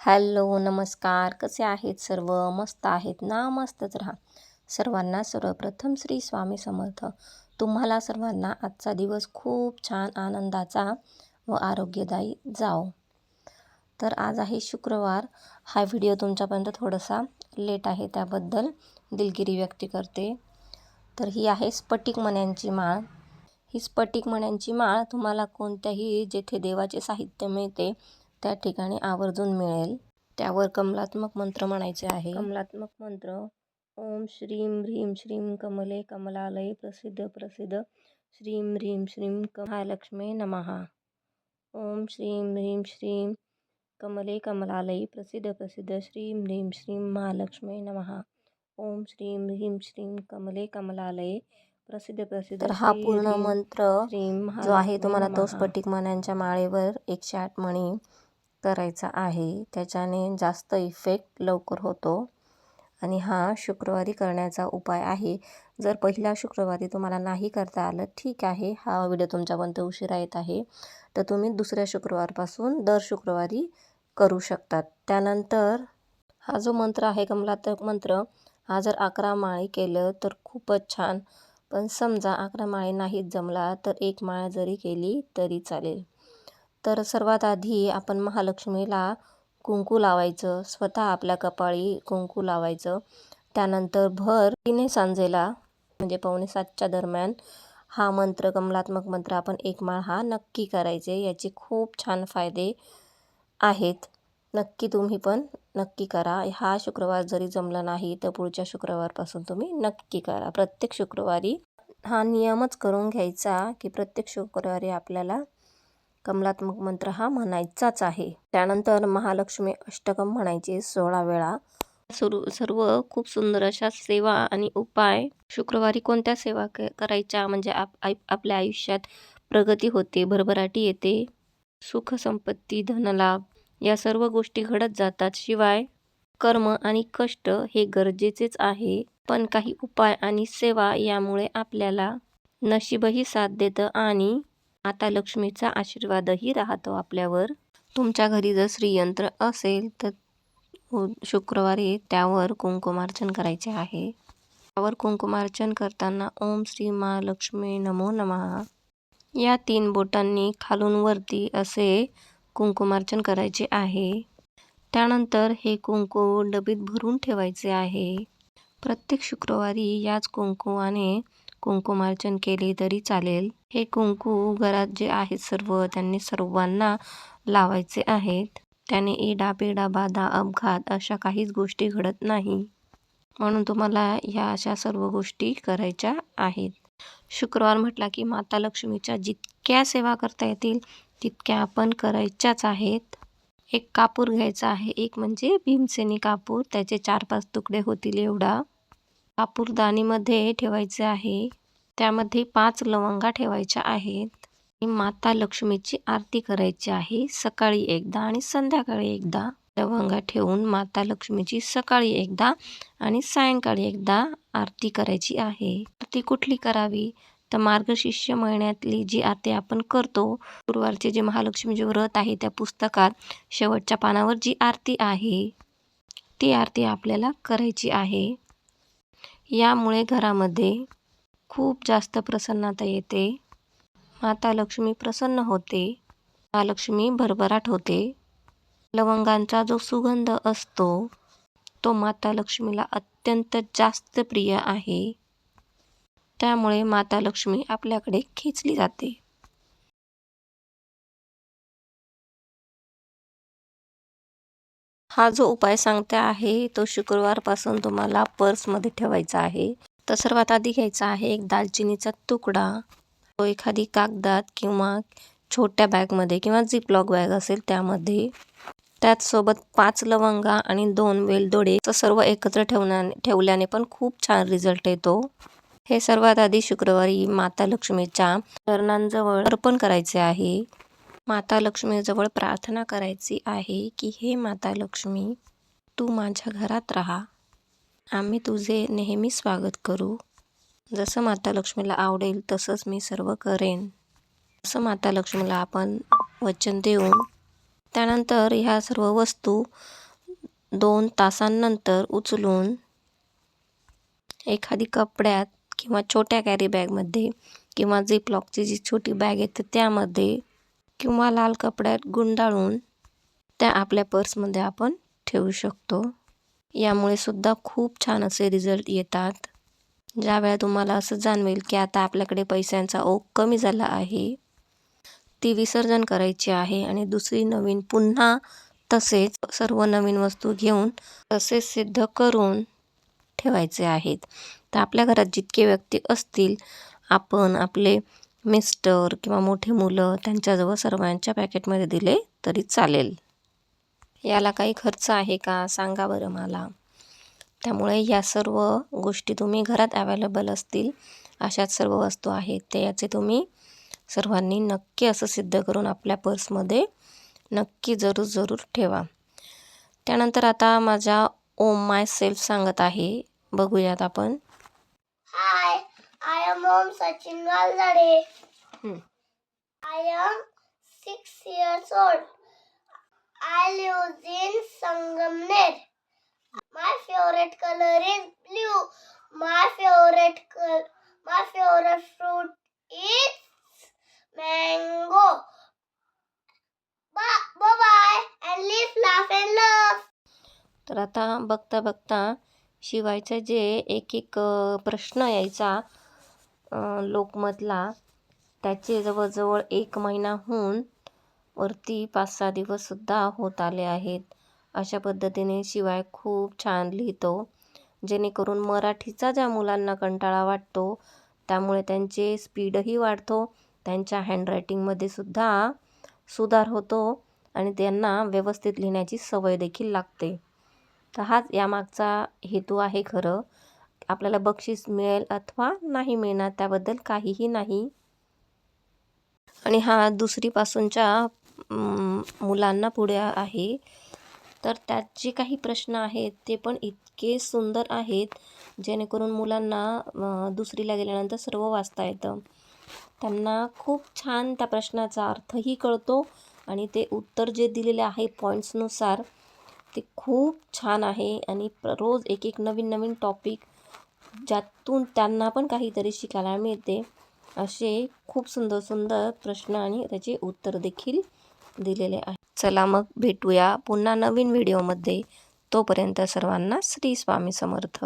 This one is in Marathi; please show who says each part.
Speaker 1: हॅलो, नमस्कार. कसे आहेत सर्व? मस्त आहेत ना? मस्तच राहा. सर्वांना सर्वप्रथम श्री स्वामी समर्थ. तुम्हाला सर्वांना आजचा दिवस खूप छान आनंदाचा व आरोग्यदायी जाओ. तर आज आहे शुक्रवार. हा व्हिडिओ तुमच्यापर्यंत थोडासा लेट आहे, त्याबद्दल दिलगिरी व्यक्त करते. तर ही आहे स्फटिक मण्यांची माळ. ही स्फटिक मण्यांची माळ तुम्हाला कोणत्याही जेथे देवाचे साहित्य मिळते त्या ठिकाणी आवर्जून मिळेल. त्यावर कमलात्मक मंत्र म्हणायचे आहे. कमलात्मक मंत्र: ओम श्रीं ह्रीं श्रीं कमले कमलालये प्रसिद्ध प्रसिद्ध श्रीं ह्रीं श्रीं महालक्ष्मी नमः. ओम श्रीं ह्रीं श्रीं कमले कमलालये प्रसिद्ध प्रसिद्ध श्रीं ह्रीं श्रीं महालक्ष्मी नमः. ओम श्रीं ह्रीं श्रीं कमले कमलालये प्रसिद्ध प्रसिद्ध. तर हा पूर्ण मंत्र जो आहे तुम्हाला तो स्फटिक मण्यांच्या माळेवर 108 मणी करायचा आहे. त्याच्याने जास्त इफेक्ट लवकर होतो आणि हा शुक्रवारी करण्याचा उपाय आहे. जर पहिल्या शुक्रवारी तुम्हाला नाही करता आलं, ठीक आहे, हा व्हिडिओ तुमच्यापर्यंत उशिरा येत आहे, तर तुम्ही दुसऱ्या शुक्रवारपासून दर शुक्रवारी करू शकतात. त्यानंतर हा जो मंत्र आहे कमलात्मक मंत्र, हा जर 11 माळी केलं तर खूपच छान. पण समजा 11 माळी नाहीत जमला तर 1 माळ जरी केली तरी चालेल. तर सर्वात आधी आपण महालक्ष्मीला कुंकू लावायचं, स्वतः आपल्या कपाळी कुंकू लावायचं. त्यानंतर भर 3 सांजेला म्हणजे 6:45च्या दरम्यान हा मंत्र, कमलात्मक मंत्र, आपण 1 माळ हा नक्की करायचे. याचे खूप छान फायदे आहेत. नक्की तुम्ही पण नक्की करा. हा शुक्रवार जरी जमला नाही तर पुढच्या शुक्रवारपासून तुम्ही नक्की करा. प्रत्येक शुक्रवारी हा नियमच करून घ्यायचा की प्रत्येक शुक्रवारी आपल्याला कमलात्मक मंत्र हा म्हणायचाच आहे. त्यानंतर महालक्ष्मी अष्टकम म्हणायचे 16 वेळा. सर्व खूप सुंदर अशा सेवा आणि उपाय. शुक्रवारी कोणत्या सेवा करायच्या म्हणजे आपल्या आयुष्यात प्रगती होते, भरभराटी येते, सुख संपत्ती, धनलाभ या सर्व गोष्टी घडत जातात. शिवाय कर्म आणि कष्ट हे गरजेचेच आहे, पण काही उपाय आणि सेवा यामुळे आपल्याला नशीबही साथ देतं आणि माता लक्ष्मीचा आशीर्वादही राहतो आपल्यावर. तुमच्या घरी जर श्रीयंत्र असेल तर शुक्रवारी त्यावर कुंकुमार्चन करायचे आहे. त्यावर कुंकुमार्चन करताना ओम श्री महालक्ष्मी नमो नमः या 3 बोटांनी खालून वरती असे कुंकुमार्चन करायचे आहे. त्यानंतर हे कुंकू डबीत भरून ठेवायचे आहे. प्रत्येक शुक्रवारी याच कुंकुवाने कुंकुमार्चन केले तरी चालेल. हे कुंकू घरात जे आहेत सर्व त्यांनी सर्वांना लावायचे आहेत. त्याने इडापिडा, बाधा, अपघात अशा काहीच गोष्टी घडत नाही. म्हणून तुम्हाला ह्या अशा सर्व गोष्टी करायच्या आहेत. शुक्रवार म्हटला की माता लक्ष्मीच्या जितक्या सेवा करता येतील तितक्या आपण करायच्याच आहेत. एक कापूर घ्यायचा आहे, एक म्हणजे भीमसेनी कापूर, त्याचे 4-5 तुकडे होतील एवढा कापूर दाणीमध्ये ठेवायचे आहे. त्यामध्ये 5 लवंगा ठेवायच्या आहेत. माता लक्ष्मीची आरती करायची आहे. सकाळी एकदा आणि संध्याकाळी एकदा लवंगा ठेवून माता लक्ष्मीची सकाळी एकदा आणि सायंकाळी एकदा आरती करायची आहे. आरती कुठली करावी तर मार्गशीर्ष महिन्यातली जी आरती आपण करतो, गुरुवारचे जे महालक्ष्मीचे व्रत आहे त्या पुस्तकात शेवटच्या पानावर जी आरती आहे ती आरती आपल्याला करायची आहे. यामुळे घरामध्ये खूप जास्त प्रसन्नता येते. माता लक्ष्मी प्रसन्न होते. महालक्ष्मी भरभराट होते. लवंगांचा जो सुगंध असतो तो माता लक्ष्मीला अत्यंत जास्त प्रिय आहे. त्यामुळे माता लक्ष्मी आपल्याकडे खेचली जाते. हा जो उपाय सांगते आहे तो शुक्रवारपासून तुम्हाला पर्समध्ये ठेवायचा आहे. तर सर्वात आधी घ्यायचा आहे एक दालचिनीचा तुकडा. तो एखादी कागदात किंवा छोट्या बॅगमध्ये किंवा झिपलॉक बॅग असेल त्यामध्ये. त्याचसोबत 5 लवंगा आणि 2 वेलदोडे सर्व एकत्र ठेवल्याने पण खूप छान रिझल्ट येतो. हे सर्वात आधी शुक्रवारी माता लक्ष्मीच्या चरणांजवळ अर्पण करायचे आहे. माता लक्ष्मीजवळ प्रार्थना करायची आहे की हे माता लक्ष्मी, तू माझ्या घरात राहा. आम्ही तुझे नेहमी स्वागत करू. जसं माता लक्ष्मीला आवडेल तसंच मी सर्व करेन, असं माता लक्ष्मीला आपण वचन देऊन त्यानंतर ह्या सर्व वस्तू 2 तासांनंतर उचलून एखादी कपड्यात किंवा छोट्या कॅरी बॅगमध्ये किंवा झिपलॉकची जी छोटी बॅग येते त्यामध्ये किंवा लाल कपड्यात गुंडाळून त्या आपल्या पर्समध्ये आपण ठेवू शकतो. यामुळे सुद्धा खूप छान असे रिझल्ट येतात. ज्यावेळेला तुम्हाला असं जाणवेल की आता आपल्याकडे पैशांचा ओघ कमी झाला आहे, ती विसर्जन करायची आहे आणि दुसरी नवीन पुन्हा तसेच सर्व नवीन वस्तू घेऊन तसेच सिद्ध करून ठेवायचे आहेत. तर आपल्या घरात जितके व्यक्ती असतील, आपण आपले मिस्टर किंवा मोठी मुलं त्यांच्याजवळ सर्वांच्या पॅकेटमध्ये दिले तरी चालेल. याला काही खर्च आहे का सांगा बरं मला. त्यामुळे या सर्व गोष्टी तुम्ही घरात अवेलेबल असतील अशाच सर्व वस्तू आहेत ते याचे तुम्ही सर्वांनी नक्की असं सिद्ध करून आपल्या पर्समध्ये नक्की जरूर ठेवा. त्यानंतर आता माझ्या ओम माय सेल्फ सांगत आहे. बघूयात आपण.
Speaker 2: हाय, I am Om Sachin Valzade. I am 6 years old. I live in Sangamner. My favorite color is blue. My favorite fruit is mango. Bye and live, laugh and love.
Speaker 1: तर आता बघता बघता शिवायचा जे एक प्रश्न यायचा लोकमतला, त्याचे जवळजवळ 1 महिनाहून वरती 5-6 दिवससुद्धा होत आले आहेत. अशा पद्धतीने शिवाय खूप छान लिहितो, जेणेकरून मराठीचा ज्या मुलांना कंटाळा वाटतो त्यामुळे त्यांचे स्पीडही वाढतो, त्यांच्या हँडरायटिंगमध्ये सुद्धा सुधार होतो आणि त्यांना व्यवस्थित लिहिण्याची सवय देखील लागते. तर हाच यामागचा हेतू आहे खरं. आपल्याला बक्षीस मिळेल अथवा नाही मिळणार त्याबद्दल काहीही नाही. आणि हा 2री पासूनच्या मुलांना पुढे आहे. तर त्यात जे काही प्रश्न आहेत ते पण इतके सुंदर आहेत, जेणेकरून मुलांना 2रीला गेल्यानंतर सर्व वाचता येतं. त्यांना खूप छान त्या प्रश्नाचा अर्थही कळतो आणि ते उत्तर जे दिलेले आहे पॉईंट्सनुसार ते खूप छान आहे आणि रोज एक नवीन टॉपिक ज्यातून त्यांना पण काहीतरी शिकायला मिळते, असे खूप सुंदर प्रश्न आणि त्याचे उत्तर देखील दिलेले आहेत. चला मग भेटूया पुन्हा नवीन व्हिडिओमध्ये. तोपर्यंत सर्वांना श्री स्वामी समर्थ.